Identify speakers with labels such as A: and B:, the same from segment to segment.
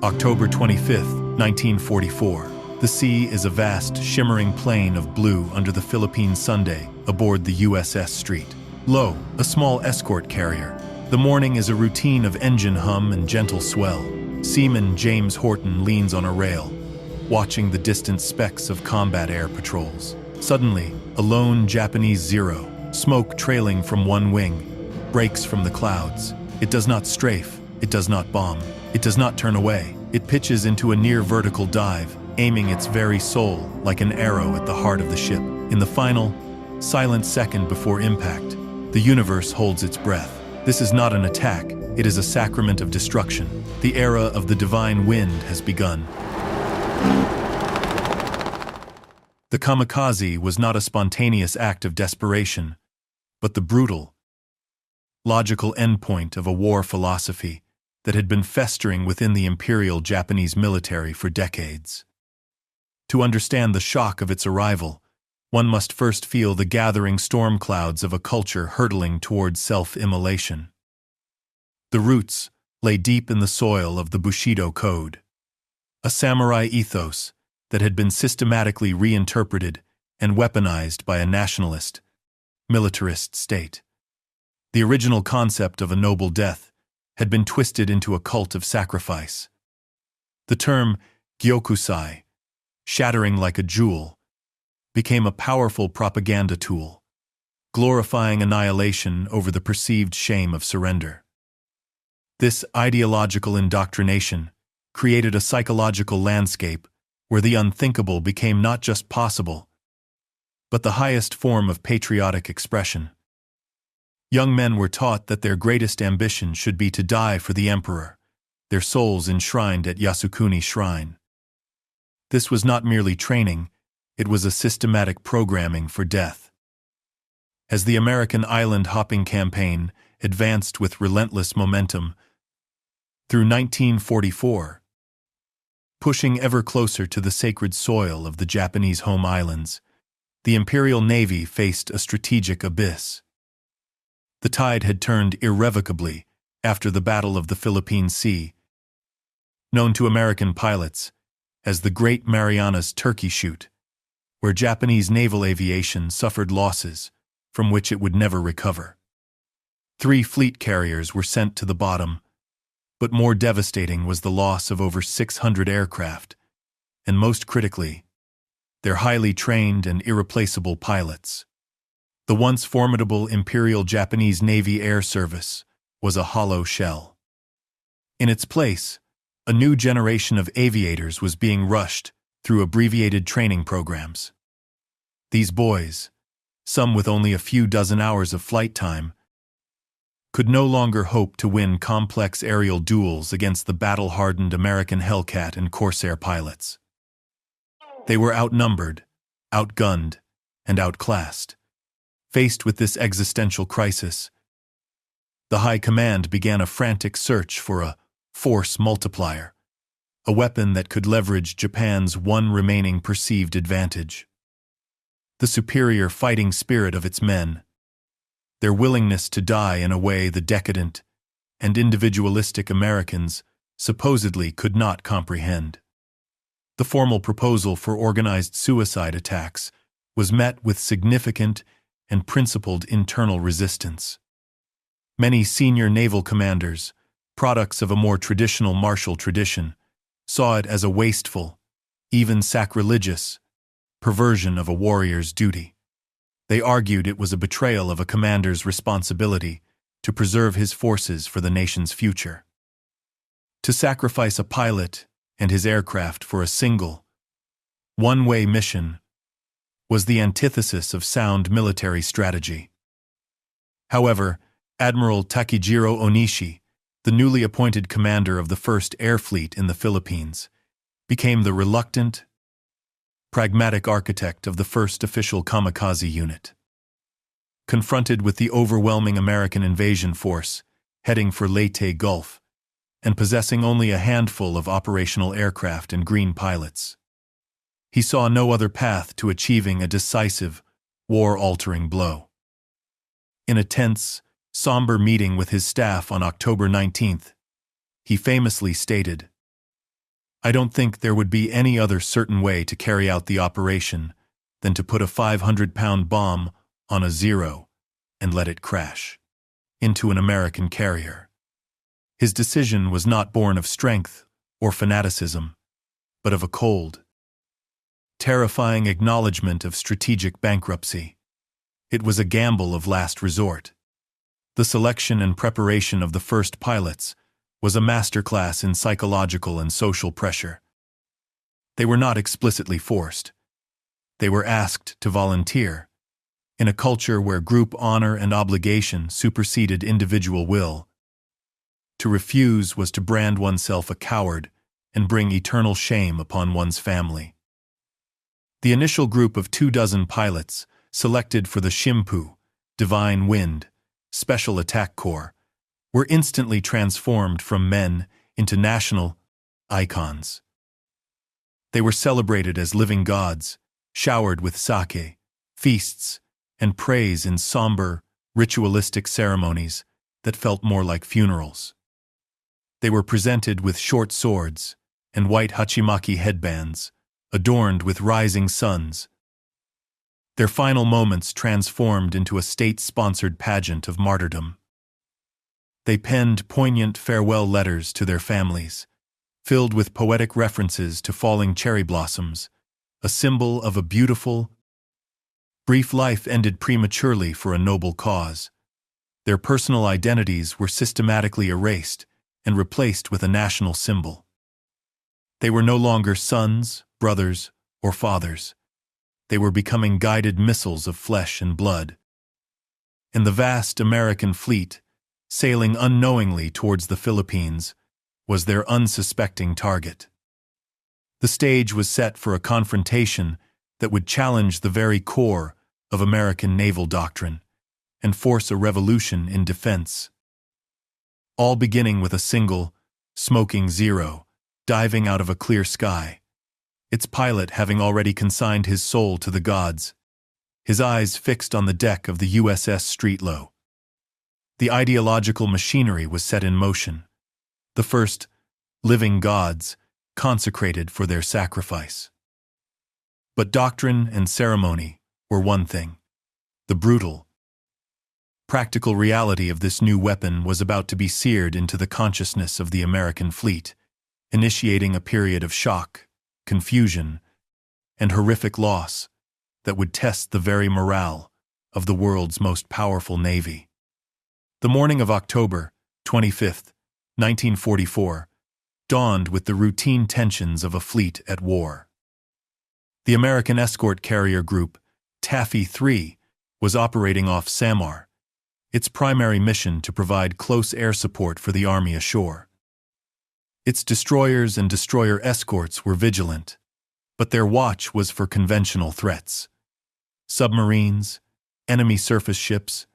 A: October 25, 1944. The sea is a vast, shimmering plain of blue under the Philippine Sunday aboard the USS St. Lo, a small escort carrier. The morning is a routine of engine hum and gentle swell. Seaman James Horton leans on a rail, watching the distant specks of combat air patrols. Suddenly, a lone Japanese Zero, smoke trailing from one wing, breaks from the clouds. It does not strafe, it does not bomb, it does not turn away. It pitches into a near-vertical dive, aiming its very soul like an arrow at the heart of the ship. In the final, silent second before impact, the universe holds its breath. This is not an attack, it is a sacrament of destruction. The era of the divine wind has begun. The Kamikaze was not a spontaneous act of desperation, but the brutal, logical endpoint of a war philosophy that had been festering within the Imperial Japanese military for decades. To understand the shock of its arrival, one must first feel the gathering storm clouds of a culture hurtling towards self-immolation. The roots lay deep in the soil of the Bushido Code, a samurai ethos that had been systematically reinterpreted and weaponized by a nationalist, militarist state. The original concept of a noble death had been twisted into a cult of sacrifice. The term gyokusai, shattering like a jewel, became a powerful propaganda tool, glorifying annihilation over the perceived shame of surrender. This ideological indoctrination created a psychological landscape where the unthinkable became not just possible, but the highest form of patriotic expression. Young men were taught that their greatest ambition should be to die for the emperor, their souls enshrined at Yasukuni Shrine. This was not merely training, it was a systematic programming for death. As the American island-hopping campaign advanced with relentless momentum through 1944, pushing ever closer to the sacred soil of the Japanese home islands, the Imperial Navy faced a strategic abyss. The tide had turned irrevocably after the Battle of the Philippine Sea, known to American pilots as the Great Marianas Turkey Shoot, where Japanese naval aviation suffered losses from which it would never recover. 3 fleet carriers were sent to the bottom, but more devastating was the loss of over 600 aircraft, and most critically, their highly trained and irreplaceable pilots. The once formidable Imperial Japanese Navy Air Service was a hollow shell. In its place, a new generation of aviators was being rushed through abbreviated training programs. These boys, some with only a few dozen hours of flight time, could no longer hope to win complex aerial duels against the battle-hardened American Hellcat and Corsair pilots. They were outnumbered, outgunned, and outclassed. Faced with this existential crisis, the High Command began a frantic search for a force multiplier, a weapon that could leverage Japan's one remaining perceived advantage: the superior fighting spirit of its men, their willingness to die in a way the decadent and individualistic Americans supposedly could not comprehend. The formal proposal for organized suicide attacks was met with significant and principled internal resistance. Many senior naval commanders, products of a more traditional martial tradition, saw it as a wasteful, even sacrilegious, perversion of a warrior's duty. They argued it was a betrayal of a commander's responsibility to preserve his forces for the nation's future. To sacrifice a pilot and his aircraft for a single, one-way mission was the antithesis of sound military strategy. However, Admiral Takejiro Onishi, the newly appointed commander of the 1st Air Fleet in the Philippines, became the reluctant, pragmatic architect of the first official kamikaze unit. Confronted with the overwhelming American invasion force heading for Leyte Gulf and possessing only a handful of operational aircraft and green pilots, he saw no other path to achieving a decisive, war-altering blow. In a tense, somber meeting with his staff on October 19th, he famously stated, I don't think there would be any other certain way to carry out the operation than to put a 500-pound bomb on a Zero and let it crash into an American carrier. His decision was not born of strength or fanaticism, but of a cold, terrifying acknowledgement of strategic bankruptcy. It was a gamble of last resort. The selection and preparation of the first pilots was a masterclass in psychological and social pressure. They were not explicitly forced. They were asked to volunteer. In a culture where group honor and obligation superseded individual will, to refuse was to brand oneself a coward and bring eternal shame upon one's family. The initial group of 24 pilots, selected for the Shimpu, Divine Wind, Special Attack Corps, were instantly transformed from men into national icons. They were celebrated as living gods, showered with sake, feasts, and praise in somber, ritualistic ceremonies that felt more like funerals. They were presented with short swords and white hachimaki headbands, adorned with rising suns. Their final moments transformed into a state-sponsored pageant of martyrdom. They penned poignant farewell letters to their families, filled with poetic references to falling cherry blossoms, a symbol of a beautiful, brief life ended prematurely for a noble cause. Their personal identities were systematically erased and replaced with a national symbol. They were no longer sons, brothers, or fathers. They were becoming guided missiles of flesh and blood. And the vast American fleet, sailing unknowingly towards the Philippines, was their unsuspecting target. The stage was set for a confrontation that would challenge the very core of American naval doctrine and force a revolution in defense. All beginning with a single, smoking Zero, diving out of a clear sky, its pilot having already consigned his soul to the gods, his eyes fixed on the deck of the USS St. The ideological machinery was set in motion. The first living gods consecrated for their sacrifice. But doctrine and ceremony were one thing. The brutal, practical reality of this new weapon was about to be seared into the consciousness of the American fleet, initiating a period of shock, confusion, and horrific loss that would test the very morale of the world's most powerful navy. The morning of October 25, 1944, dawned with the routine tensions of a fleet at war. The American escort carrier group, Taffy 3, was operating off Samar, its primary mission to provide close air support for the Army ashore. Its destroyers and destroyer escorts were vigilant, but their watch was for conventional threats: submarines, enemy surface ships,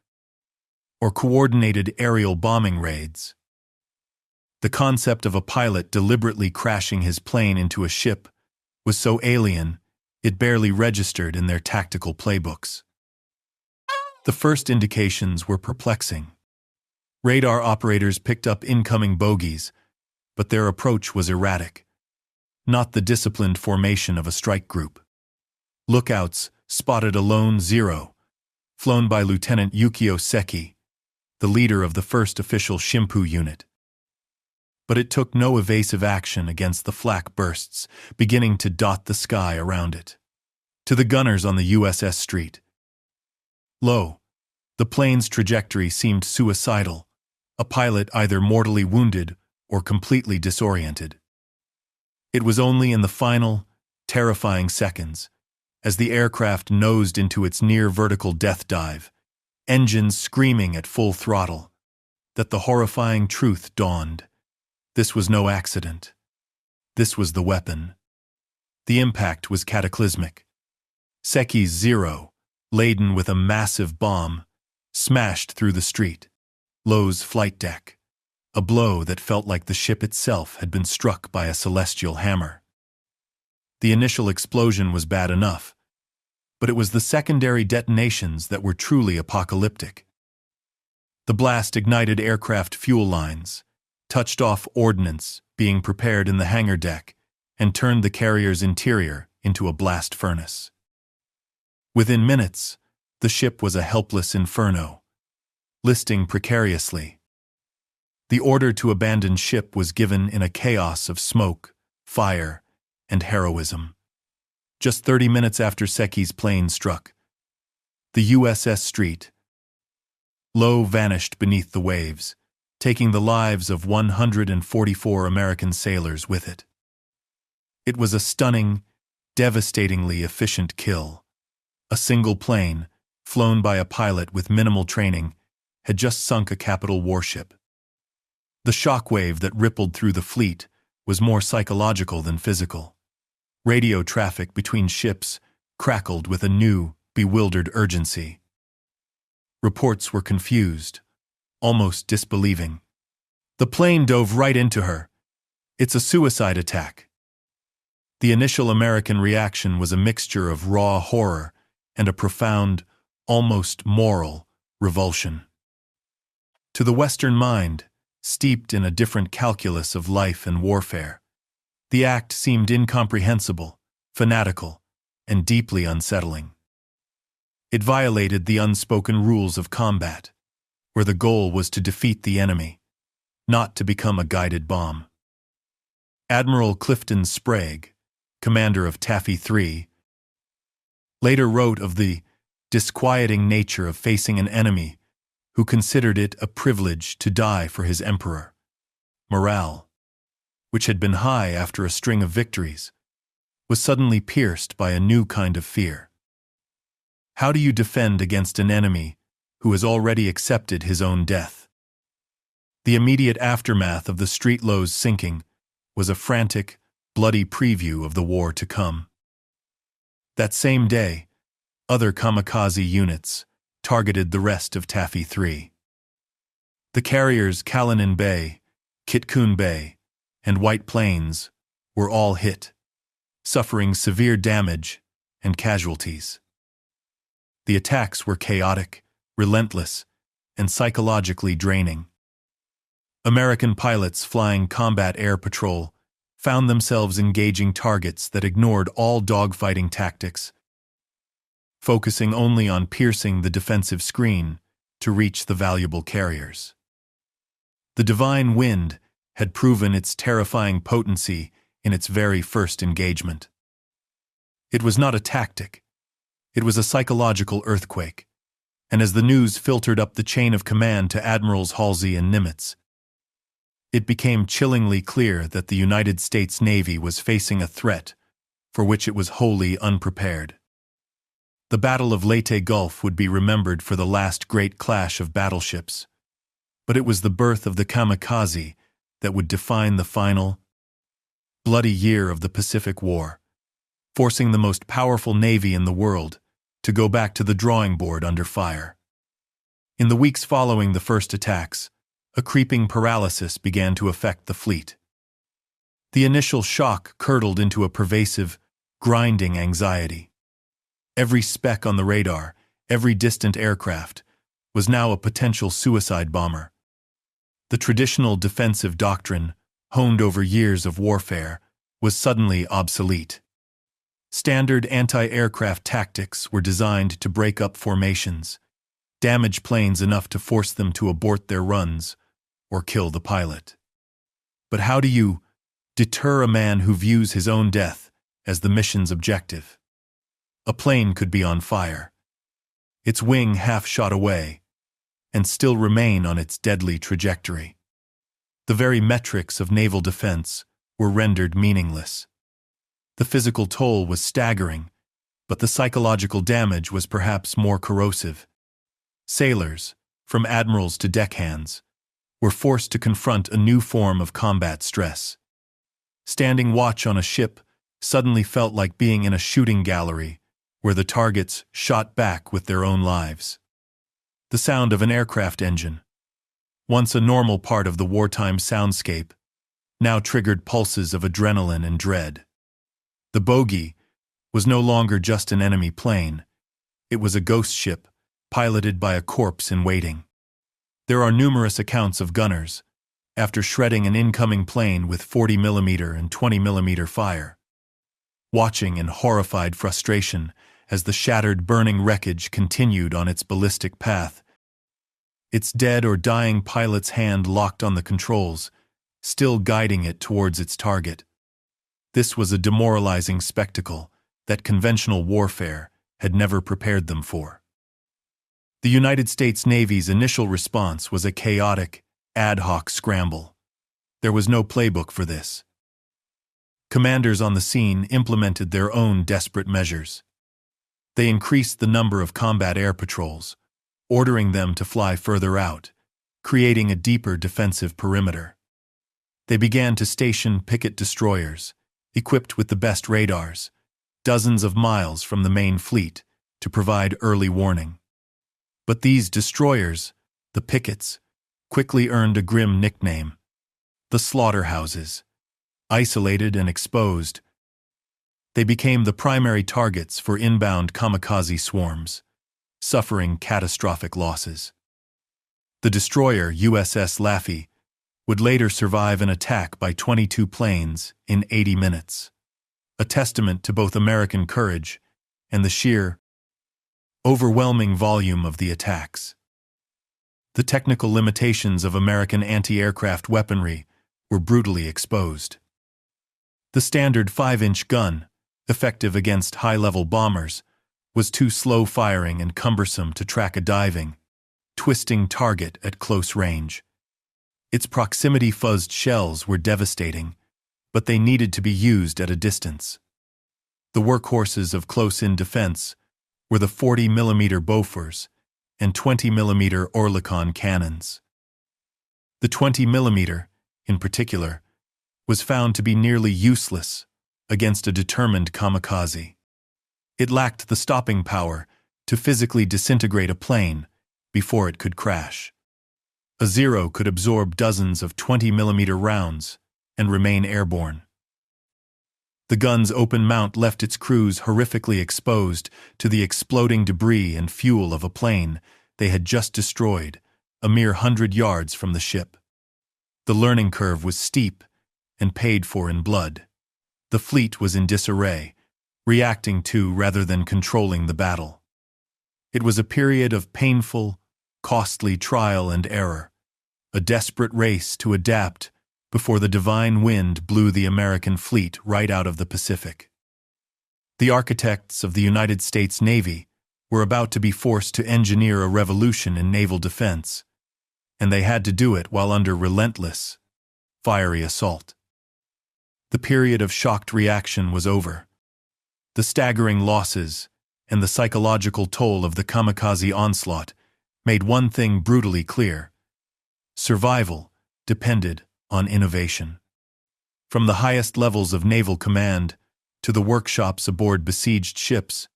A: or coordinated aerial bombing raids. The concept of a pilot deliberately crashing his plane into a ship was so alien it barely registered in their tactical playbooks. The first indications were perplexing. Radar operators picked up incoming bogies, but their approach was erratic, not the disciplined formation of a strike group. Lookouts spotted a lone Zero, flown by Lieutenant Yukio Seki, the leader of the first official Shimpu unit. But it took no evasive action against the flak bursts beginning to dot the sky around it. To the gunners on the USS St. The plane's trajectory seemed suicidal, a pilot either mortally wounded or completely disoriented. It was only in the final, terrifying seconds, as the aircraft nosed into its near-vertical death dive, engines screaming at full throttle, that the horrifying truth dawned. This was no accident. This was the weapon. The impact was cataclysmic. Seki's Zero, laden with a massive bomb, smashed through the St. Low's flight deck, a blow that felt like the ship itself had been struck by a celestial hammer. The initial explosion was bad enough, but it was the secondary detonations that were truly apocalyptic. The blast ignited aircraft fuel lines, touched off ordnance being prepared in the hangar deck, and turned the carrier's interior into a blast furnace. Within minutes, the ship was a helpless inferno, listing precariously. The order to abandon ship was given in a chaos of smoke, fire, and heroism. Just 30 minutes after Seki's plane struck, the USS St. vanished beneath the waves, taking the lives of 144 American sailors with it. It was a stunning, devastatingly efficient kill. A single plane, flown by a pilot with minimal training, had just sunk a capital warship. The shockwave that rippled through the fleet was more psychological than physical. Radio traffic between ships crackled with a new, bewildered urgency. Reports were confused, almost disbelieving. "The plane dove right into her. It's a suicide attack." The initial American reaction was a mixture of raw horror and a profound, almost moral, revulsion. To the Western mind, steeped in a different calculus of life and warfare, the act seemed incomprehensible, fanatical, and deeply unsettling. It violated the unspoken rules of combat, where the goal was to defeat the enemy, not to become a guided bomb. Admiral Clifton Sprague, commander of Taffy 3, later wrote of the disquieting nature of facing an enemy who considered it a privilege to die for his emperor. Morale, which had been high after a string of victories, was suddenly pierced by a new kind of fear. How do you defend against an enemy who has already accepted his own death? The immediate aftermath of the St.'s sinking was a frantic, bloody preview of the war to come. That same day, other kamikaze units targeted the rest of Taffy 3. The carriers Kalinin Bay, Kitkun Bay, and White Plains were all hit, suffering severe damage and casualties. The attacks were chaotic, relentless, and psychologically draining. American pilots flying combat air patrol found themselves engaging targets that ignored all dogfighting tactics, focusing only on piercing the defensive screen to reach the valuable carriers. The divine wind had proven its terrifying potency in its very first engagement. It was not a tactic, it was a psychological earthquake, and as the news filtered up the chain of command to Admirals Halsey and Nimitz, it became chillingly clear that the United States Navy was facing a threat for which it was wholly unprepared. The Battle of Leyte Gulf would be remembered for the last great clash of battleships, but it was the birth of the Kamikaze that would define the final, bloody year of the Pacific War, forcing the most powerful navy in the world to go back to the drawing board under fire. In the weeks following the first attacks, a creeping paralysis began to affect the fleet. The initial shock curdled into a pervasive, grinding anxiety. Every speck on the radar, every distant aircraft, was now a potential suicide bomber. The traditional defensive doctrine, honed over years of warfare, was suddenly obsolete. Standard anti-aircraft tactics were designed to break up formations, damage planes enough to force them to abort their runs, or kill the pilot. But how do you deter a man who views his own death as the mission's objective? A plane could be on fire, its wing half shot away, and still remain on its deadly trajectory. The very metrics of naval defense were rendered meaningless. The physical toll was staggering, but the psychological damage was perhaps more corrosive. Sailors, from admirals to deckhands, were forced to confront a new form of combat stress. Standing watch on a ship suddenly felt like being in a shooting gallery where the targets shot back with their own lives. The sound of an aircraft engine, once a normal part of the wartime soundscape, now triggered pulses of adrenaline and dread. The bogey was no longer just an enemy plane. It was a ghost ship, piloted by a corpse in waiting. There are numerous accounts of gunners, after shredding an incoming plane with 40mm and 20mm fire. Watching in horrified frustration as the shattered, burning wreckage continued on its ballistic path, its dead or dying pilot's hand locked on the controls, still guiding it towards its target. This was a demoralizing spectacle that conventional warfare had never prepared them for. The United States Navy's initial response was a chaotic, ad hoc scramble. There was no playbook for this. Commanders on the scene implemented their own desperate measures. They increased the number of combat air patrols, ordering them to fly further out, creating a deeper defensive perimeter. They began to station picket destroyers, equipped with the best radars, dozens of miles from the main fleet, to provide early warning. But these destroyers, the pickets, quickly earned a grim nickname: the slaughterhouses. Isolated and exposed, they became the primary targets for inbound kamikaze swarms, suffering catastrophic losses. The destroyer USS St would later survive an attack by 22 planes in 80 minutes, a testament to both American courage and the sheer, overwhelming volume of the attacks. The technical limitations of American anti-aircraft weaponry were brutally exposed. The standard 5-inch gun, effective against high-level bombers, was too slow-firing and cumbersome to track a diving, twisting target at close range. Its proximity-fuzzed shells were devastating, but they needed to be used at a distance. The workhorses of close-in defense were the 40mm Bofors and 20mm Oerlikon cannons. The 20mm, in particular, was found to be nearly useless against a determined kamikaze. It lacked the stopping power to physically disintegrate a plane before it could crash. A Zero could absorb dozens of 20mm rounds and remain airborne. The gun's open mount left its crews horrifically exposed to the exploding debris and fuel of a plane they had just destroyed, a mere 100 yards from the ship. The learning curve was steep and paid for in blood. The fleet was in disarray, reacting to rather than controlling the battle. It was a period of painful, costly trial and error, a desperate race to adapt before the divine wind blew the American fleet right out of the Pacific. The architects of the United States Navy were about to be forced to engineer a revolution in naval defense, and they had to do it while under relentless, fiery assault. The period of shocked reaction was over. The staggering losses and the psychological toll of the kamikaze onslaught made one thing brutally clear: survival depended on innovation. From the highest levels of naval command to the workshops aboard besieged ships,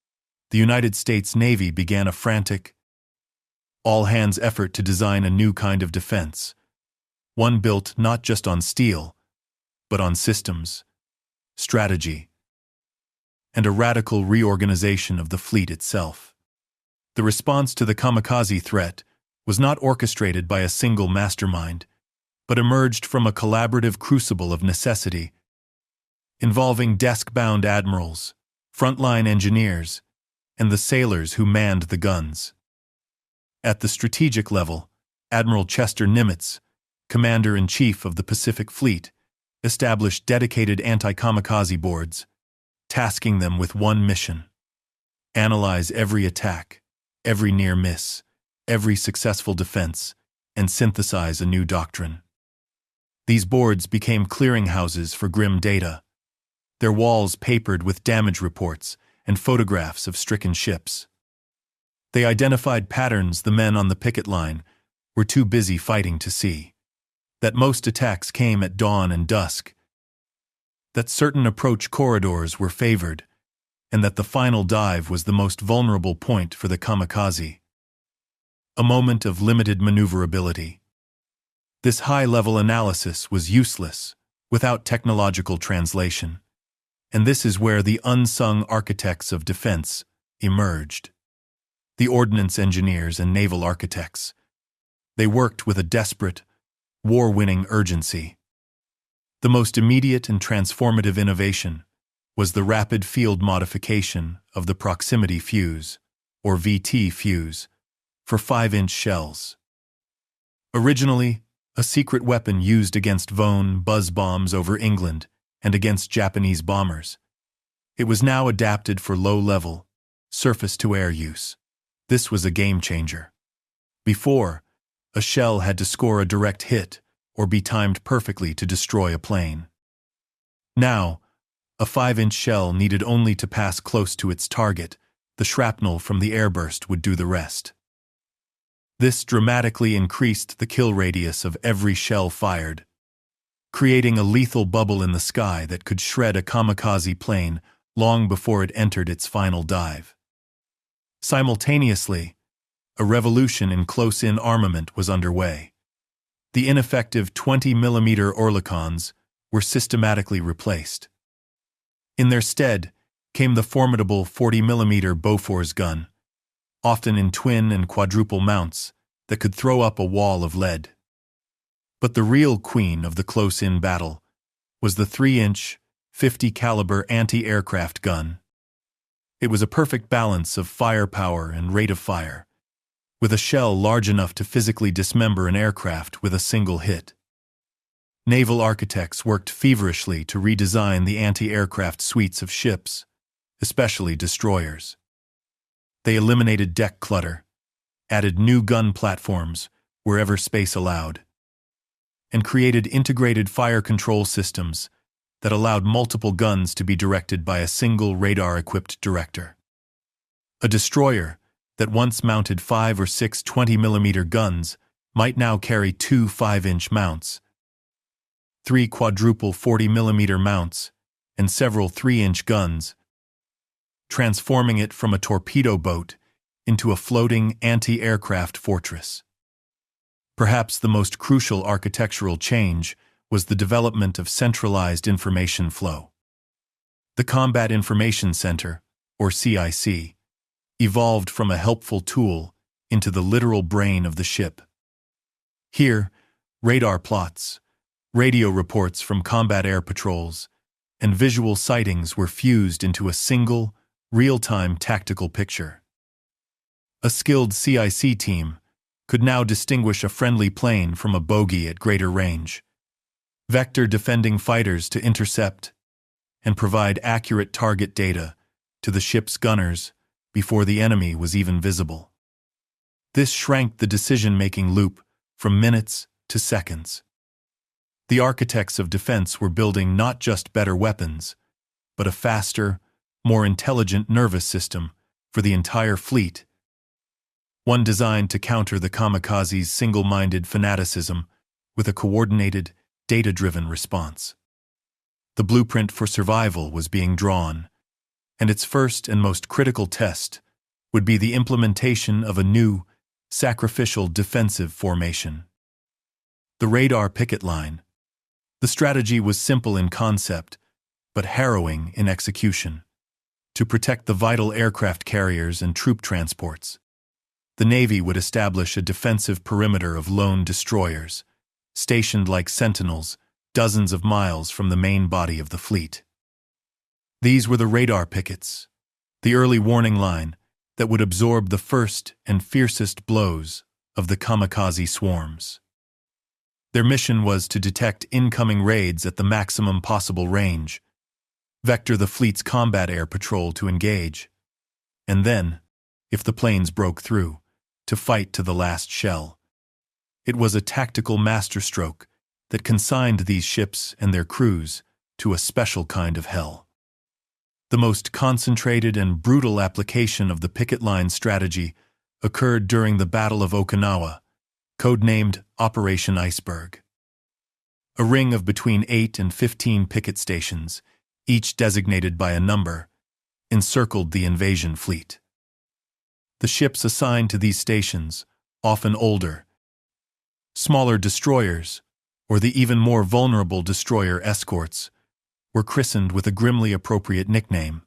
A: the United States Navy began a frantic, all-hands effort to design a new kind of defense, one built not just on steel, but on systems, strategy, and a radical reorganization of the fleet itself. The response to the kamikaze threat was not orchestrated by a single mastermind, but emerged from a collaborative crucible of necessity, involving desk-bound admirals, frontline engineers, and the sailors who manned the guns. At the strategic level, Admiral Chester Nimitz, Commander-in-Chief of the Pacific Fleet, established dedicated anti-kamikaze boards, tasking them with one mission: analyze every attack, every near miss, every successful defense, and synthesize a new doctrine. These boards became clearinghouses for grim data, their walls papered with damage reports and photographs of stricken ships. They identified patterns the men on the picket line were too busy fighting to see: that most attacks came at dawn and dusk, that certain approach corridors were favored, and that the final dive was the most vulnerable point for the kamikaze. A moment of limited maneuverability. This high-level analysis was useless without technological translation, and this is where the unsung architects of defense emerged: the ordnance engineers and naval architects. They worked with a desperate, war-winning urgency. The most immediate and transformative innovation was the rapid field modification of the proximity fuse, or VT fuse, for 5-inch shells. Originally, a secret weapon used against Von buzz bombs over England and against Japanese bombers, it was now adapted for low-level, surface-to-air use. This was a game-changer. Before, a shell had to score a direct hit or be timed perfectly to destroy a plane. Now, a 5-inch shell needed only to pass close to its target. The shrapnel from the airburst would do the rest. This dramatically increased the kill radius of every shell fired, creating a lethal bubble in the sky that could shred a kamikaze plane long before it entered its final dive. Simultaneously, a revolution in close-in armament was underway. The ineffective 20mm Oerlikons were systematically replaced. In their stead came the formidable 40mm Bofors gun, often in twin and quadruple mounts, that could throw up a wall of lead. But the real queen of the close-in battle was the 3-inch, 50-caliber anti-aircraft gun. It was a perfect balance of firepower and rate of fire, with a shell large enough to physically dismember an aircraft with a single hit. Naval architects worked feverishly to redesign the anti-aircraft suites of ships, especially destroyers. They eliminated deck clutter, added new gun platforms wherever space allowed, and created integrated fire control systems that allowed multiple guns to be directed by a single radar-equipped director. A destroyer that once mounted 5 or 6 20mm guns might now carry 2 5-inch mounts, 3 quadruple 40mm mounts, and several 3-inch guns, transforming it from a torpedo boat into a floating anti-aircraft fortress. Perhaps the most crucial architectural change was the development of centralized information flow. The Combat Information Center, or CIC, evolved from a helpful tool into the literal brain of the ship. Here, radar plots, radio reports from combat air patrols, and visual sightings were fused into a single, real-time tactical picture. A skilled CIC team could now distinguish a friendly plane from a bogey at greater range, vector defending fighters to intercept, and provide accurate target data to the ship's gunners before the enemy was even visible. This shrank the decision-making loop from minutes to seconds. The architects of defense were building not just better weapons, but a faster, more intelligent nervous system for the entire fleet, one designed to counter the kamikaze's single-minded fanaticism with a coordinated, data-driven response. The blueprint for survival was being drawn, and its first and most critical test would be the implementation of a new, sacrificial defensive formation. The radar picket line. The strategy was simple in concept, but harrowing in execution. To protect the vital aircraft carriers and troop transports, the Navy would establish a defensive perimeter of lone destroyers, stationed like sentinels dozens of miles from the main body of the fleet. These were the radar pickets, the early warning line that would absorb the first and fiercest blows of the kamikaze swarms. Their mission was to detect incoming raids at the maximum possible range, vector the fleet's combat air patrol to engage, and then, if the planes broke through, to fight to the last shell. It was a tactical masterstroke that consigned these ships and their crews to a special kind of hell. The most concentrated and brutal application of the picket line strategy occurred during the Battle of Okinawa, codenamed Operation Iceberg. A ring of between 8 and 15 picket stations, each designated by a number, encircled the invasion fleet. The ships assigned to these stations, often older, smaller destroyers, or the even more vulnerable destroyer escorts, were christened with a grimly appropriate nickname: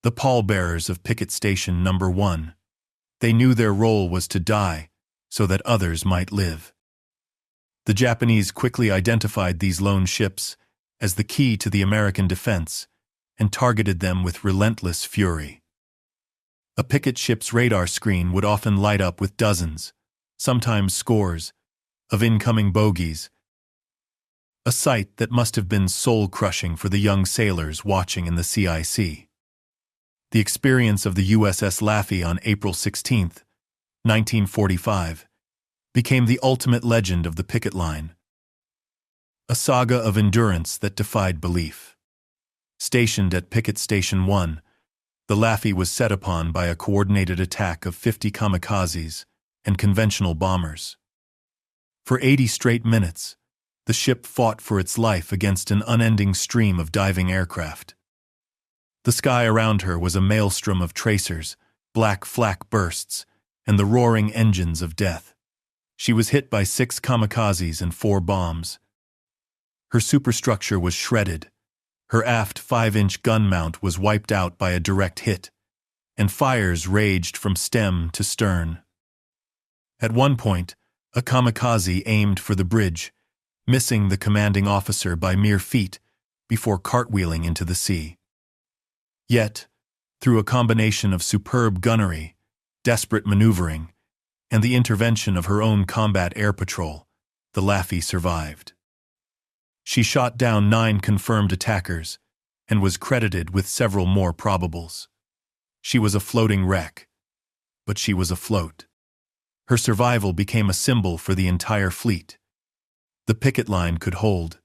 A: the pallbearers of Picket Station Number 1. They knew their role was to die so that others might live. The Japanese quickly identified these lone ships as the key to the American defense and targeted them with relentless fury. A picket ship's radar screen would often light up with dozens, sometimes scores, of incoming bogies, a sight that must have been soul-crushing for the young sailors watching in the CIC. The experience of the USS Laffey on April 16, 1945, became the ultimate legend of the picket line, a saga of endurance that defied belief. Stationed at Picket Station 1, the Laffey was set upon by a coordinated attack of 50 kamikazes and conventional bombers. For 80 straight minutes, the ship fought for its life against an unending stream of diving aircraft. The sky around her was a maelstrom of tracers, black flak bursts, and the roaring engines of death. She was hit by 6 kamikazes and 4 bombs. Her superstructure was shredded. Her aft 5-inch gun mount was wiped out by a direct hit, and fires raged from stem to stern. At one point, a kamikaze aimed for the bridge, missing the commanding officer by mere feet before cartwheeling into the sea. Yet, through a combination of superb gunnery, desperate maneuvering, and the intervention of her own combat air patrol, the Laffey survived. She shot down 9 confirmed attackers and was credited with several more probables. She was a floating wreck, but she was afloat. Her survival became a symbol for the entire fleet. The picket line could hold.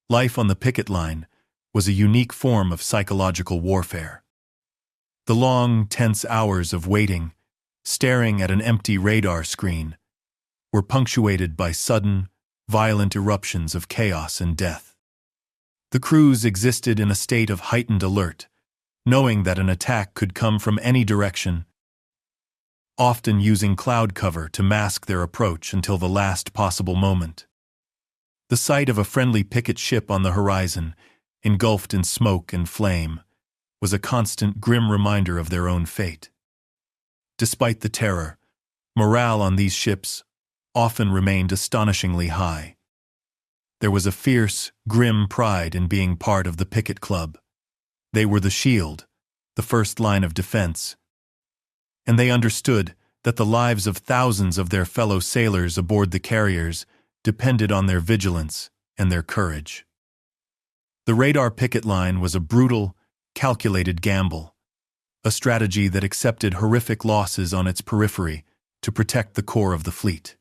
A: Life on the picket line was a unique form of psychological warfare. The long, tense hours of waiting, staring at an empty radar screen, were punctuated by sudden, violent eruptions of chaos and death. The crews existed in a state of heightened alert, knowing that an attack could come from any direction, often using cloud cover to mask their approach until the last possible moment. The sight of a friendly picket ship on the horizon, engulfed in smoke and flame, was a constant grim reminder of their own fate. Despite the terror, morale on these ships often remained astonishingly high. There was a fierce, grim pride in being part of the picket club. They were the shield, the first line of defense, and they understood that the lives of thousands of their fellow sailors aboard the carriers depended on their vigilance and their courage. The radar picket line was a brutal, calculated gamble, a strategy that accepted horrific losses on its periphery to protect the core of the fleet.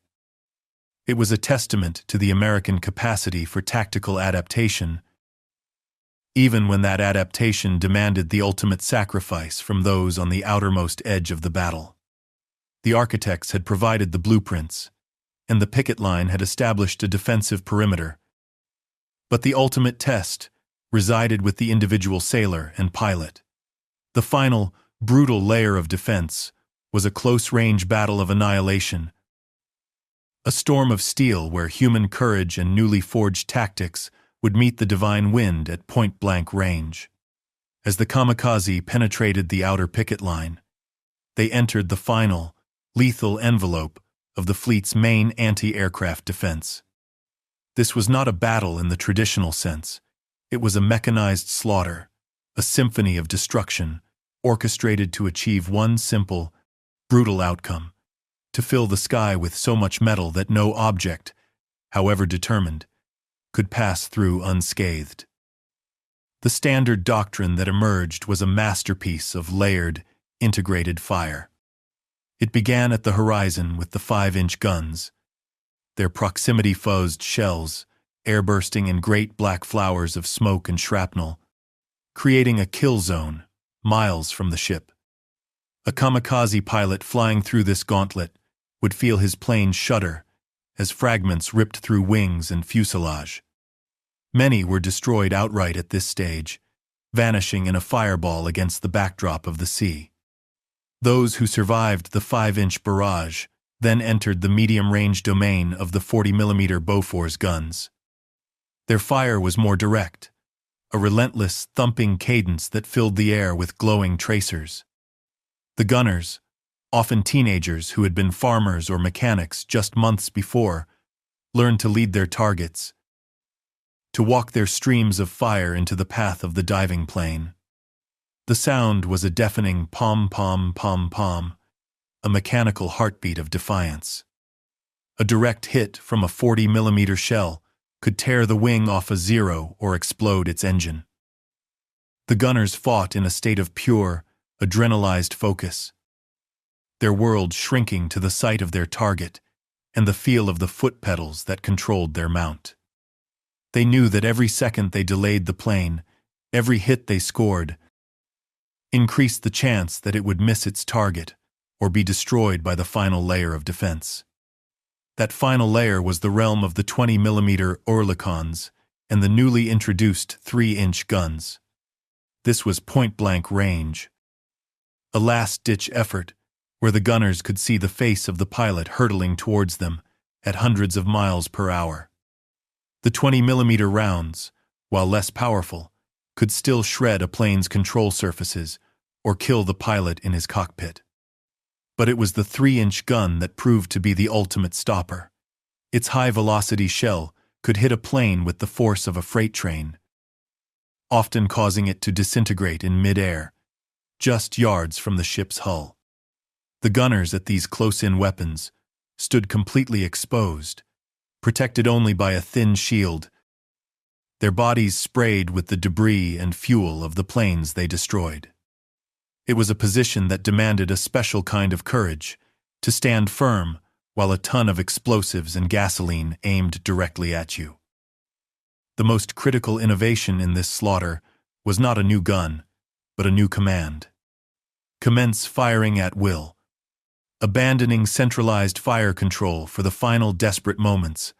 A: It was a testament to the American capacity for tactical adaptation, even when that adaptation demanded the ultimate sacrifice from those on the outermost edge of the battle. The architects had provided the blueprints, and the picket line had established a defensive perimeter. But the ultimate test resided with the individual sailor and pilot. The final, brutal layer of defense was a close-range battle of annihilation, a storm of steel where human courage and newly forged tactics would meet the divine wind at point-blank range. As the kamikaze penetrated the outer picket line, they entered the final, lethal envelope of the fleet's main anti-aircraft defense. This was not a battle in the traditional sense. It was a mechanized slaughter, a symphony of destruction, orchestrated to achieve one simple, brutal outcome: to fill the sky with so much metal that no object, however determined, could pass through unscathed. The standard doctrine that emerged was a masterpiece of layered, integrated fire. It began at the horizon with the 5-inch guns, their proximity-fused shells air-bursting in great black flowers of smoke and shrapnel, creating a kill zone miles from the ship. A kamikaze pilot flying through this gauntlet would feel his plane shudder as fragments ripped through wings and fuselage. Many were destroyed outright at this stage, vanishing in a fireball against the backdrop of the sea. Those who survived the 5-inch barrage then entered the medium-range domain of the 40mm Bofors guns. Their fire was more direct, a relentless, thumping cadence that filled the air with glowing tracers. The gunners, often teenagers who had been farmers or mechanics just months before, learn to lead their targets, to walk their streams of fire into the path of the diving plane. The sound was a deafening pom-pom-pom-pom, a mechanical heartbeat of defiance. A direct hit from a 40mm shell could tear the wing off a Zero or explode its engine. The gunners fought in a state of pure, adrenalized focus, their world shrinking to the sight of their target and the feel of the foot pedals that controlled their mount. They knew that every second they delayed the plane, every hit they scored, increased the chance that it would miss its target or be destroyed by the final layer of defense. That final layer was the realm of the 20mm Oerlikons and the newly introduced 3-inch guns. This was point-blank range, a last-ditch effort where the gunners could see the face of the pilot hurtling towards them at hundreds of miles per hour. The 20mm rounds, while less powerful, could still shred a plane's control surfaces or kill the pilot in his cockpit. But it was the 3-inch gun that proved to be the ultimate stopper. Its high-velocity shell could hit a plane with the force of a freight train, often causing it to disintegrate in mid-air, just yards from the ship's hull. The gunners at these close-in weapons stood completely exposed, protected only by a thin shield, their bodies sprayed with the debris and fuel of the planes they destroyed. It was a position that demanded a special kind of courage, to stand firm while a ton of explosives and gasoline aimed directly at you. The most critical innovation in this slaughter was not a new gun, but a new command. Commence firing at will, abandoning centralized fire control for the final desperate moments.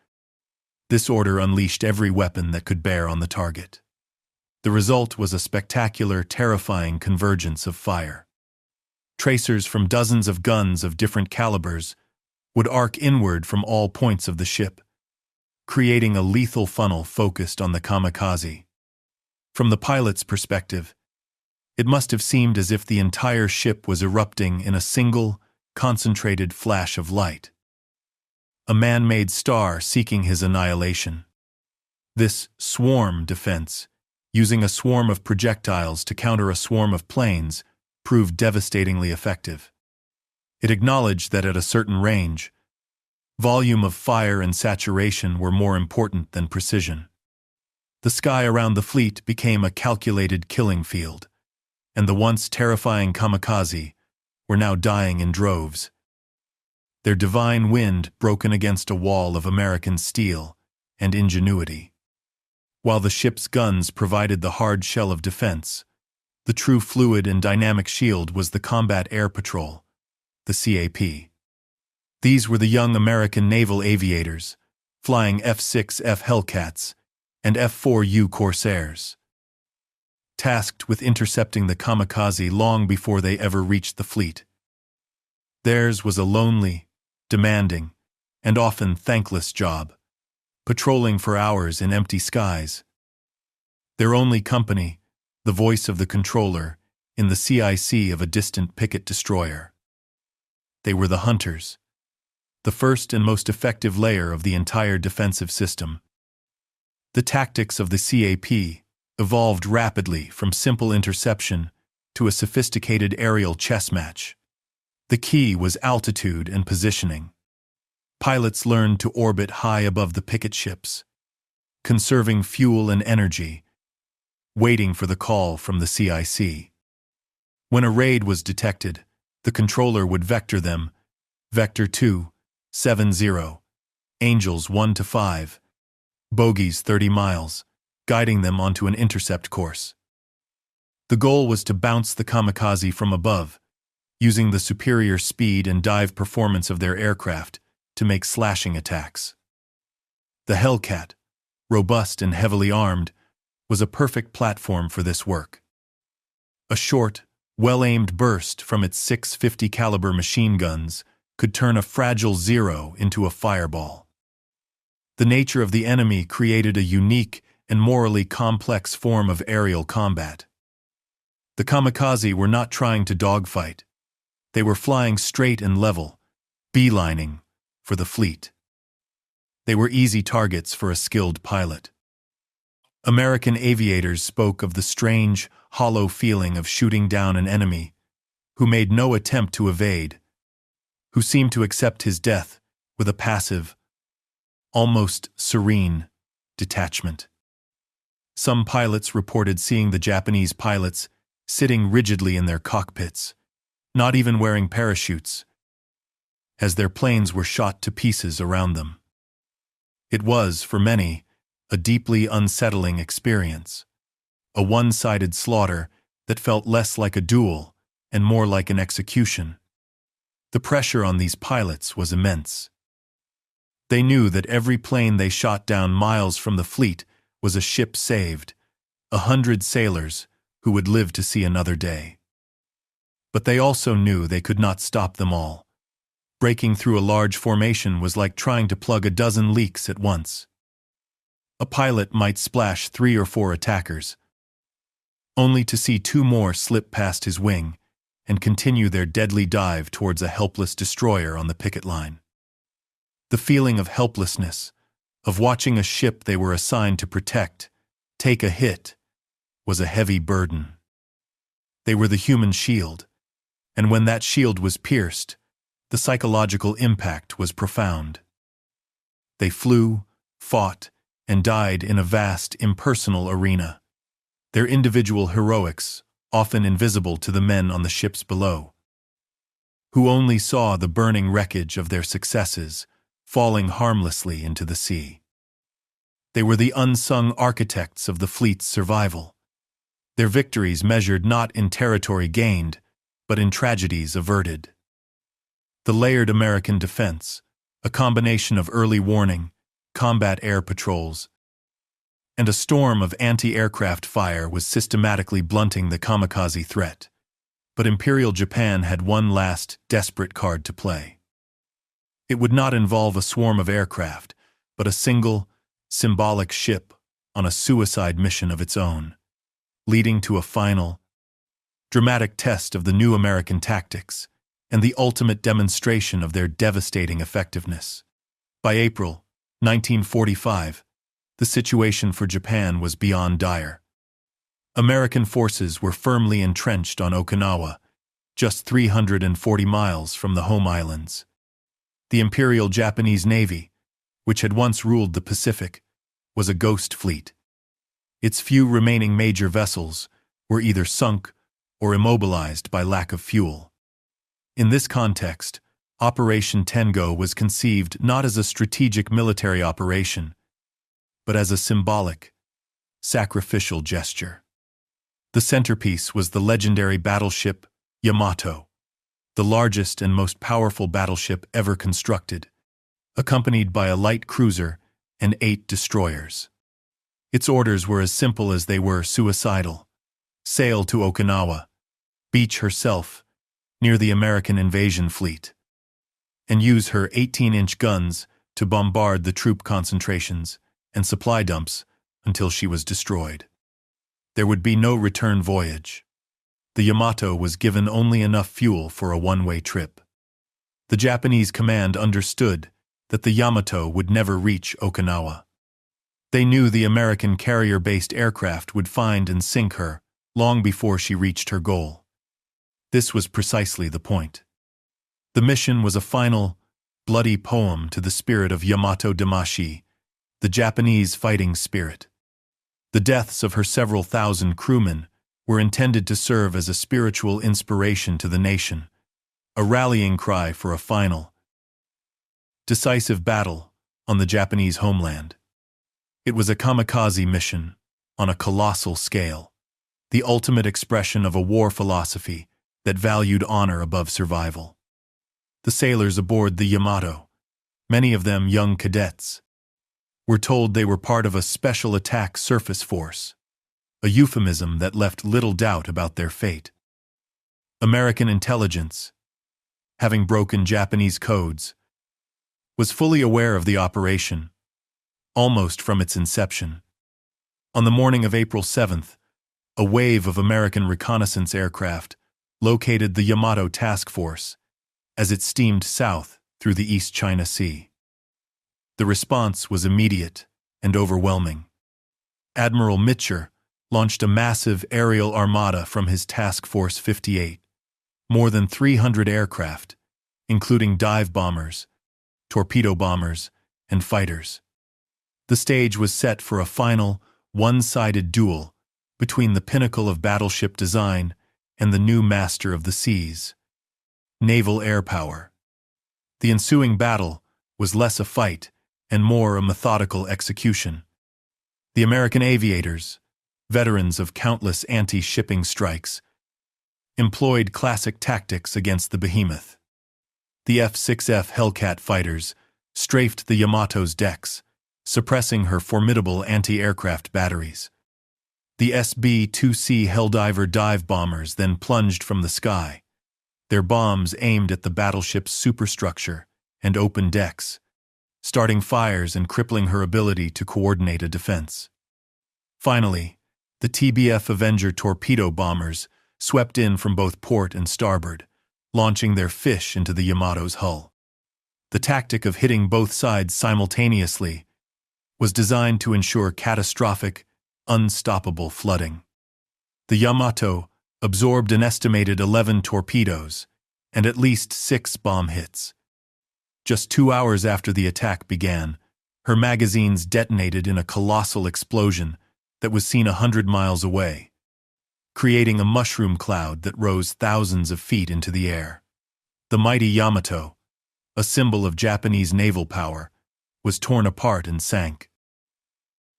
A: This order unleashed every weapon that could bear on the target. The result was a spectacular, terrifying convergence of fire. Tracers from dozens of guns of different calibers would arc inward from all points of the ship, creating a lethal funnel focused on the Kamikaze. From the pilot's perspective, it must have seemed as if the entire ship was erupting in a single, concentrated flash of light. A man-made star seeking his annihilation. This swarm defense, using a swarm of projectiles to counter a swarm of planes, proved devastatingly effective. It acknowledged that at a certain range, volume of fire and saturation were more important than precision. The sky around the fleet became a calculated killing field, and the once terrifying Kamikaze were now dying in droves, their divine wind broken against a wall of American steel and ingenuity. While the ship's guns provided the hard shell of defense, the true fluid and dynamic shield was the Combat Air Patrol, the CAP. These were the young American naval aviators, flying F-6F Hellcats and F-4U Corsairs, tasked with intercepting the Kamikaze long before they ever reached the fleet. Theirs was a lonely, demanding, and often thankless job, patrolling for hours in empty skies. Their only company, the voice of the controller, in the CIC of a distant picket destroyer. They were the hunters, the first and most effective layer of the entire defensive system. The tactics of the CAP evolved rapidly from simple interception to a sophisticated aerial chess match. The key was altitude and positioning. Pilots learned to orbit high above the picket ships, conserving fuel and energy, waiting for the call from the CIC. When a raid was detected, the controller would vector them, Vector 2, 70, Angels 1 to 5, bogies 30 miles, guiding them onto an intercept course. The goal was to bounce the Kamikaze from above, using the superior speed and dive performance of their aircraft to make slashing attacks. The Hellcat, robust and heavily armed, was a perfect platform for this work. A short, well-aimed burst from its 650 caliber machine guns could turn a fragile Zero into a fireball. The nature of the enemy created a unique and morally complex form of aerial combat. The Kamikaze were not trying to dogfight. They were flying straight and level, beelining for the fleet. They were easy targets for a skilled pilot. American aviators spoke of the strange, hollow feeling of shooting down an enemy who made no attempt to evade, who seemed to accept his death with a passive, almost serene, detachment. Some pilots reported seeing the Japanese pilots sitting rigidly in their cockpits, not even wearing parachutes, as their planes were shot to pieces around them. It was, for many, a deeply unsettling experience, a one-sided slaughter that felt less like a duel and more like an execution. The pressure on these pilots was immense. They knew that every plane they shot down miles from the fleet was a ship saved, 100 sailors who would live to see another day. But they also knew they could not stop them all. Breaking through a large formation was like trying to plug a dozen leaks at once. A pilot might splash 3 or 4 attackers, only to see 2 more slip past his wing and continue their deadly dive towards a helpless destroyer on the picket line. The feeling of helplessness, of watching a ship they were assigned to protect take a hit, was a heavy burden. They were the human shield, and when that shield was pierced, the psychological impact was profound. They flew, fought, and died in a vast, impersonal arena, their individual heroics often invisible to the men on the ships below, who only saw the burning wreckage of their successes falling harmlessly into the sea. They were the unsung architects of the fleet's survival, their victories measured not in territory gained, but in tragedies averted. The layered American defense, a combination of early warning, combat air patrols, and a storm of anti-aircraft fire was systematically blunting the kamikaze threat. But Imperial Japan had one last, desperate card to play. It would not involve a swarm of aircraft, but a single, symbolic ship on a suicide mission of its own, leading to a final, dramatic test of the new American tactics and the ultimate demonstration of their devastating effectiveness. By April 1945, the situation for Japan was beyond dire. American forces were firmly entrenched on Okinawa, just 340 miles from the home islands. The Imperial Japanese Navy, which had once ruled the Pacific, was a ghost fleet. Its few remaining major vessels were either sunk or immobilized by lack of fuel. In this context, Operation Tengo was conceived not as a strategic military operation, but as a symbolic, sacrificial gesture. The centerpiece was the legendary battleship Yamato, the largest and most powerful battleship ever constructed, accompanied by a light cruiser and 8 destroyers. Its orders were as simple as they were suicidal: sail to Okinawa, beach herself near the American invasion fleet, and use her 18-inch guns to bombard the troop concentrations and supply dumps until she was destroyed. There would be no return voyage. The Yamato was given only enough fuel for a one-way trip. The Japanese command understood that the Yamato would never reach Okinawa. They knew the American carrier-based aircraft would find and sink her long before she reached her goal. This was precisely the point. The mission was a final, bloody poem to the spirit of Yamato Damashi, the Japanese fighting spirit. The deaths of her several thousand crewmen were intended to serve as a spiritual inspiration to the nation, a rallying cry for a final, decisive battle on the Japanese homeland. It was a kamikaze mission on a colossal scale, the ultimate expression of a war philosophy that valued honor above survival. The sailors aboard the Yamato, many of them young cadets, were told they were part of a special attack surface force, a euphemism that left little doubt about their fate. American intelligence, having broken Japanese codes, was fully aware of the operation, almost from its inception. On the morning of April 7th, a wave of American reconnaissance aircraft located the Yamato Task Force as it steamed south through the East China Sea. The response was immediate and overwhelming. Admiral Mitcher launched a massive aerial armada from his Task Force 58, more than 300 aircraft, including dive bombers, torpedo bombers, and fighters. The stage was set for a final, one-sided duel between the pinnacle of battleship design and the new master of the seas, naval air power. The ensuing battle was less a fight and more a methodical execution. The American aviators, veterans of countless anti-shipping strikes, employed classic tactics against the behemoth. The F-6F Hellcat fighters strafed the Yamato's decks, suppressing her formidable anti-aircraft batteries. The SB-2C Helldiver dive bombers then plunged from the sky, their bombs aimed at the battleship's superstructure and open decks, starting fires and crippling her ability to coordinate a defense. Finally, the TBF Avenger torpedo bombers swept in from both port and starboard, launching their fish into the Yamato's hull. The tactic of hitting both sides simultaneously was designed to ensure catastrophic, unstoppable flooding. The Yamato absorbed an estimated 11 torpedoes and at least 6 bomb hits. Just 2 hours after the attack began, her magazines detonated in a colossal explosion that was seen 100 miles away, creating a mushroom cloud that rose thousands of feet into the air. The mighty Yamato, a symbol of Japanese naval power, was torn apart and sank,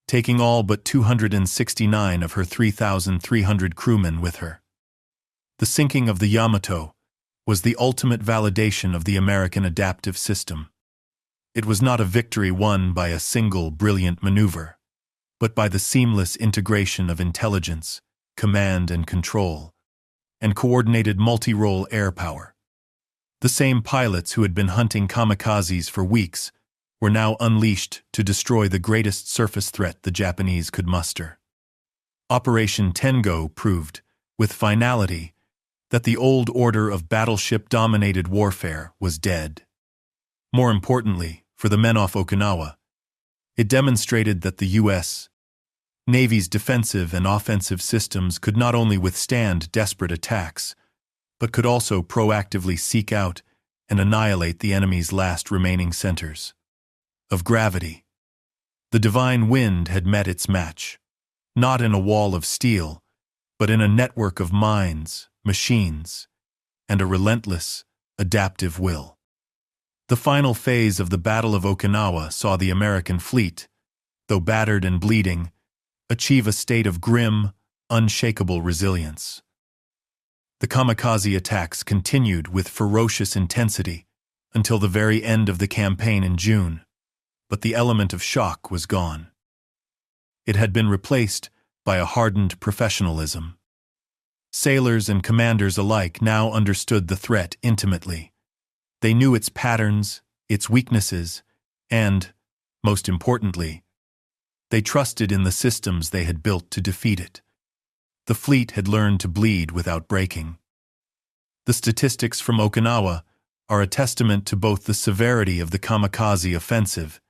A: taking all but 269 of her 3,300 crewmen with her. The sinking of the Yamato was the ultimate validation of the American adaptive system. It was not a victory won by a single brilliant maneuver, but by the seamless integration of intelligence, command and control, and coordinated multi-role air power. The same pilots who had been hunting kamikazes for weeks were now unleashed to destroy the greatest surface threat the Japanese could muster. Operation Tengo proved, with finality, that the old order of battleship-dominated warfare was dead. More importantly, for the men off Okinawa, it demonstrated that the U.S. Navy's defensive and offensive systems could not only withstand desperate attacks, but could also proactively seek out and annihilate the enemy's last remaining centers of gravity. The divine wind had met its match, not in a wall of steel, but in a network of minds, machines, and a relentless, adaptive will. The final phase of the Battle of Okinawa saw the American fleet, though battered and bleeding, achieve a state of grim, unshakable resilience. The kamikaze attacks continued with ferocious intensity until the very end of the campaign in June, but the element of shock was gone. It had been replaced by a hardened professionalism. Sailors and commanders alike now understood the threat intimately. They knew its patterns, its weaknesses, and, most importantly, they trusted in the systems they had built to defeat it. The fleet had learned to bleed without breaking. The statistics from Okinawa are a testament to both the severity of the kamikaze offensive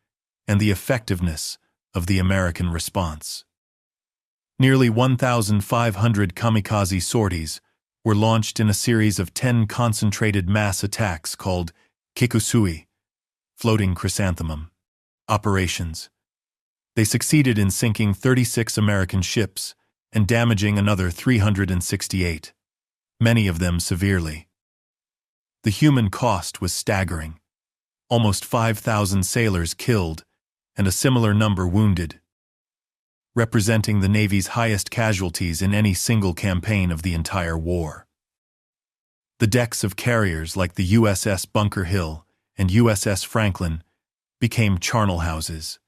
A: and the effectiveness of the American response. Nearly 1,500 kamikaze sorties were launched in a series of 10 concentrated mass attacks called kikusui, floating chrysanthemum, operations. They succeeded in sinking 36 American ships and damaging another 368, many of them severely. The human cost was staggering. Almost 5,000 sailors killed and a similar number wounded, representing the Navy's highest casualties in any single campaign of the entire war. The decks of carriers like the USS Bunker Hill and USS Franklin became charnel houses,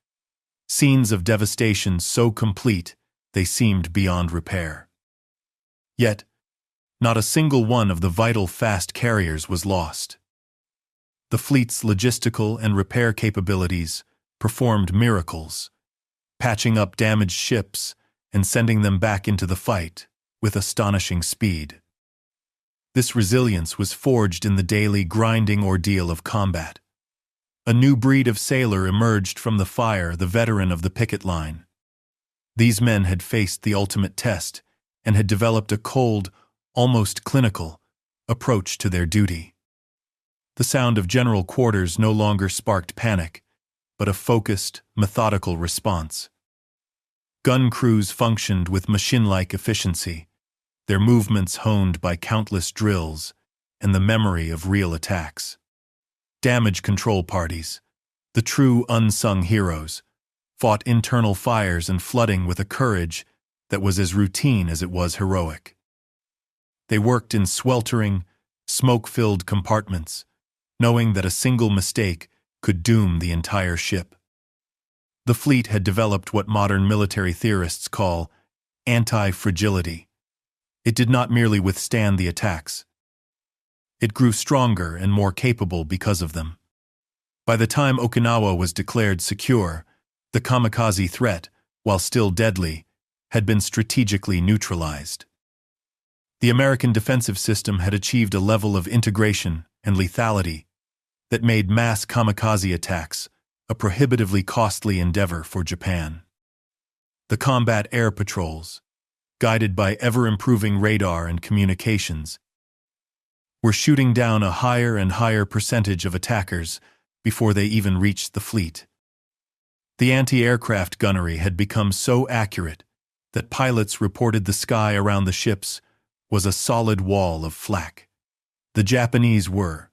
A: scenes of devastation so complete they seemed beyond repair. Yet, not a single one of the vital fast carriers was lost. The fleet's logistical and repair capabilities performed miracles, patching up damaged ships and sending them back into the fight with astonishing speed. This resilience was forged in the daily grinding ordeal of combat. A new breed of sailor emerged from the fire, the veteran of the picket line. These men had faced the ultimate test and had developed a cold, almost clinical, approach to their duty. The sound of general quarters no longer sparked panic, but a focused, methodical response. Gun crews functioned with machine-like efficiency, their movements honed by countless drills and the memory of real attacks. Damage control parties, the true unsung heroes, fought internal fires and flooding with a courage that was as routine as it was heroic. They worked in sweltering, smoke-filled compartments, knowing that a single mistake could doom the entire ship. The fleet had developed what modern military theorists call anti-fragility. It did not merely withstand the attacks. It grew stronger and more capable because of them. By the time Okinawa was declared secure, the kamikaze threat, while still deadly, had been strategically neutralized. The American defensive system had achieved a level of integration and lethality that made mass kamikaze attacks a prohibitively costly endeavor for Japan. The combat air patrols, guided by ever-improving radar and communications, were shooting down a higher and higher percentage of attackers before they even reached the fleet. The anti-aircraft gunnery had become so accurate that pilots reported the sky around the ships was a solid wall of flak. The Japanese were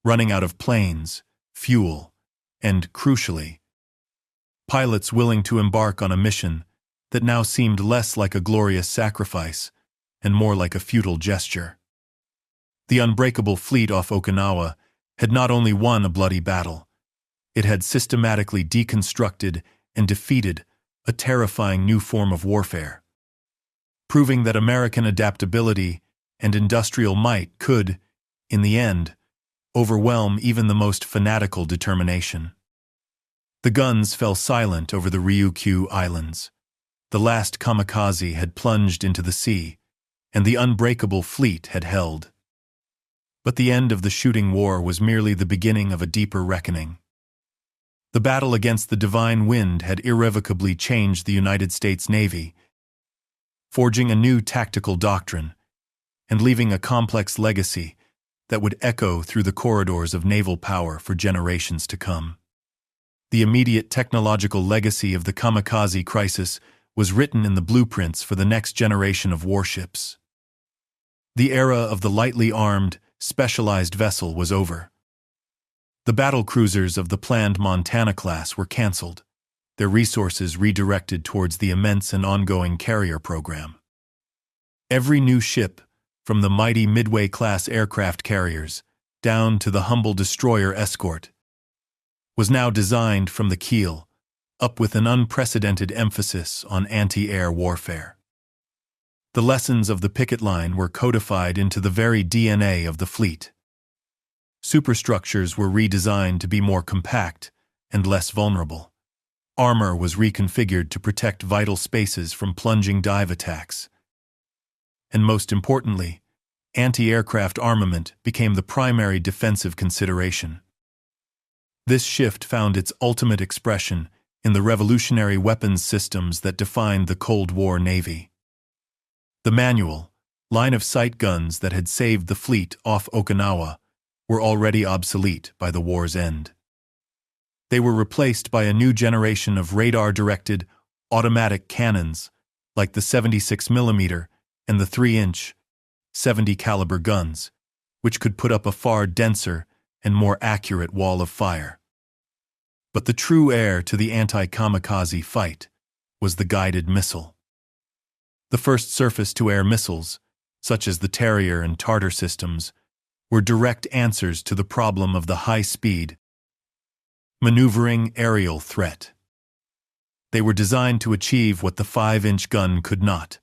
A: running out of planes, fuel, and, crucially, pilots willing to embark on a mission that now seemed less like a glorious sacrifice and more like a futile gesture. The unbreakable fleet off Okinawa had not only won a bloody battle, it had systematically deconstructed and defeated a terrifying new form of warfare, proving that American adaptability and industrial might could, in the end, overwhelm even the most fanatical determination. The guns fell silent over the Ryukyu Islands. The last kamikaze had plunged into the sea, and the unbreakable fleet had held. But the end of the shooting war was merely the beginning of a deeper reckoning. The battle against the divine wind had irrevocably changed the United States Navy, forging a new tactical doctrine and leaving a complex legacy that would echo through the corridors of naval power for generations to come. The immediate technological legacy of the kamikaze crisis was written in the blueprints for the next generation of warships. The era of the lightly armed, specialized vessel was over. The battle cruisers of the planned Montana class were canceled, their resources redirected towards the immense and ongoing carrier program. Every new ship, from the mighty Midway-class aircraft carriers down to the humble destroyer escort, was now designed from the keel, up with an unprecedented emphasis on anti-air warfare. The lessons of the picket line were codified into the very DNA of the fleet. Superstructures were redesigned to be more compact and less vulnerable. Armor was reconfigured to protect vital spaces from plunging dive attacks. And most importantly, anti-aircraft armament became the primary defensive consideration. This shift found its ultimate expression in the revolutionary weapons systems that defined the Cold War Navy. The manual, line-of-sight guns that had saved the fleet off Okinawa were already obsolete by the war's end. They were replaced by a new generation of radar-directed, automatic cannons like the 76mm and the 3-inch, 70-caliber guns, which could put up a far denser and more accurate wall of fire. But the true heir to the anti-kamikaze fight was the guided missile. The first surface-to-air missiles, such as the Terrier and Tartar systems, were direct answers to the problem of the high-speed, maneuvering aerial threat. They were designed to achieve what the 5-inch gun could not: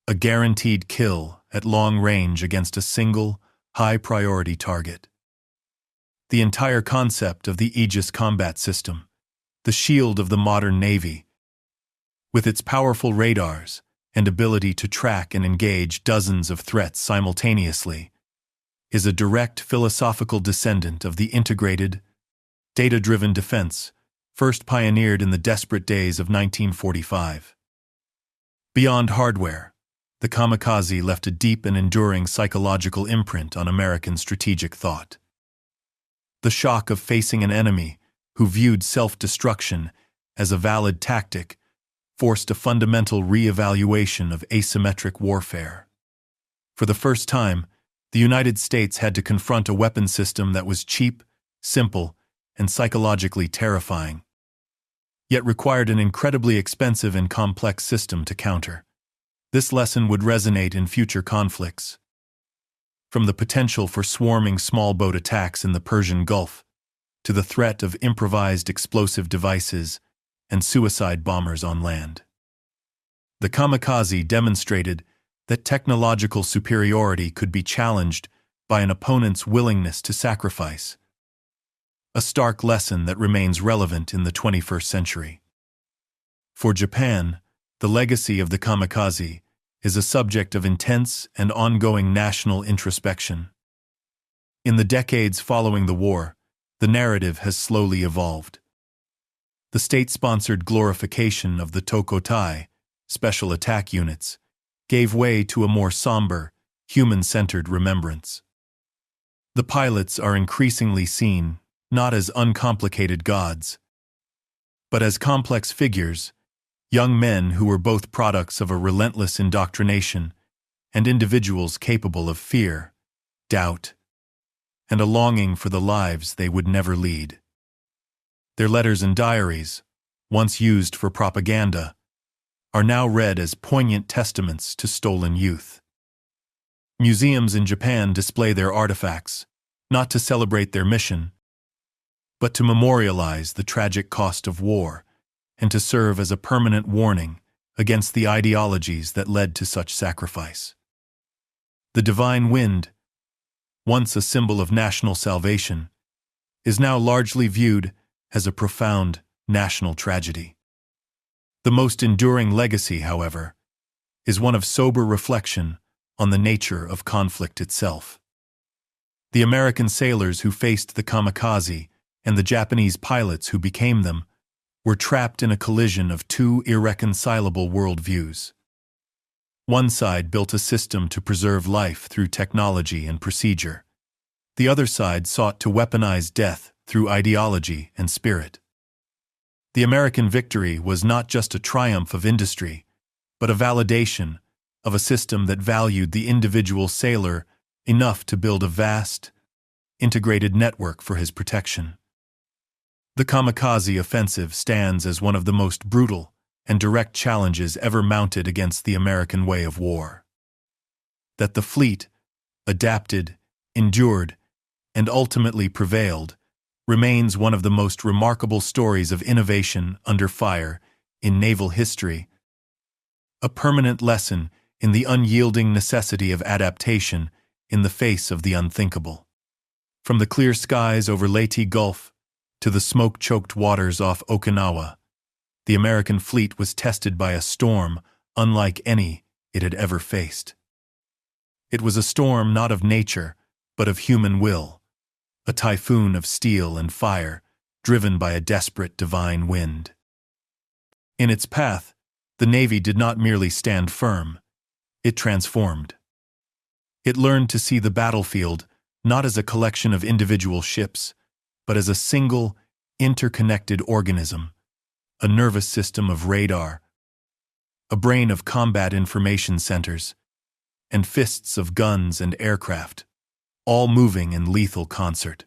A: a guaranteed kill at long range against a single, high-priority target. The entire concept of the Aegis combat system, the shield of the modern Navy, with its powerful radars and ability to track and engage dozens of threats simultaneously, is a direct philosophical descendant of the integrated, Data-driven defense, first pioneered in the desperate days of 1945. Beyond hardware, the Kamikaze left a deep and enduring psychological imprint on American strategic thought. The shock of facing an enemy who viewed self-destruction as a valid tactic forced a fundamental re-evaluation of asymmetric warfare. For the first time, the United States had to confront a weapon system that was cheap, simple, and psychologically terrifying, yet required an incredibly expensive and complex system to counter. This lesson would resonate in future conflicts. From the potential for swarming small boat attacks in the Persian Gulf, to the threat of improvised explosive devices and suicide bombers on land. The Kamikaze demonstrated that technological superiority could be challenged by an opponent's willingness to sacrifice. A stark lesson that remains relevant in the 21st century. For Japan, the legacy of the Kamikaze is a subject of intense and ongoing national introspection. In the decades following the war, the narrative has slowly evolved. The state-sponsored glorification of the Tokotai, special attack units, gave way to a more somber, human-centered remembrance. The pilots are increasingly seen not as uncomplicated gods, but as complex figures, young men who were both products of a relentless indoctrination and individuals capable of fear, doubt, and a longing for the lives they would never lead. Their letters and diaries, once used for propaganda, are now read as poignant testaments to stolen youth. Museums in Japan display their artifacts, not to celebrate their mission, but to memorialize the tragic cost of war and to serve as a permanent warning against the ideologies that led to such sacrifice. The divine wind, once a symbol of national salvation, is now largely viewed as a profound national tragedy. The most enduring legacy, however, is one of sober reflection on the nature of conflict itself. The American sailors who faced the Kamikaze and the Japanese pilots who became them were trapped in a collision of two irreconcilable worldviews. One side built a system to preserve life through technology and procedure. The other side sought to weaponize death through ideology and spirit. The American victory was not just a triumph of industry, but a validation of a system that valued the individual sailor enough to build a vast, integrated network for his protection. The Kamikaze offensive stands as one of the most brutal and direct challenges ever mounted against the American way of war. That the fleet adapted, endured, and ultimately prevailed remains one of the most remarkable stories of innovation under fire in naval history, a permanent lesson in the unyielding necessity of adaptation in the face of the unthinkable. From the clear skies over Leyte Gulf to the smoke-choked waters off Okinawa, the American fleet was tested by a storm unlike any it had ever faced. It was a storm not of nature, but of human will, a typhoon of steel and fire driven by a desperate divine wind. In its path, the Navy did not merely stand firm, it transformed. It learned to see the battlefield not as a collection of individual ships, but as a single, interconnected organism, a nervous system of radar, a brain of combat information centers, and fists of guns and aircraft, all moving in lethal concert.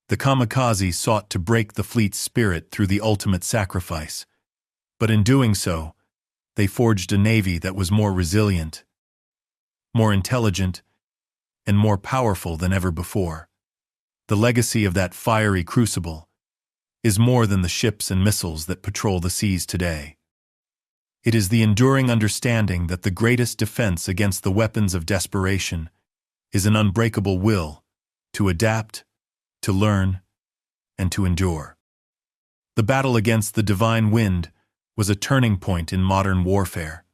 A: The Kamikaze sought to break the fleet's spirit through the ultimate sacrifice, but in doing so, they forged a navy that was more resilient, more intelligent, and more powerful than ever before. The legacy of that fiery crucible is more than the ships and missiles that patrol the seas today. It is the enduring understanding that the greatest defense against the weapons of desperation is an unbreakable will to adapt, to learn, and to endure. The battle against the divine wind was a turning point in modern warfare.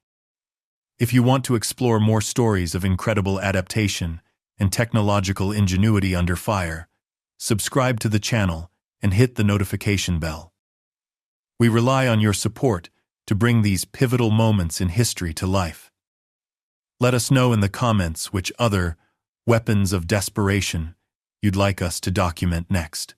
A: If you want to explore more stories of incredible adaptation and technological ingenuity under fire, subscribe to the channel and hit the notification bell. We rely on your support to bring these pivotal moments in history to life. Let us know in the comments which other weapons of desperation you'd like us to document next.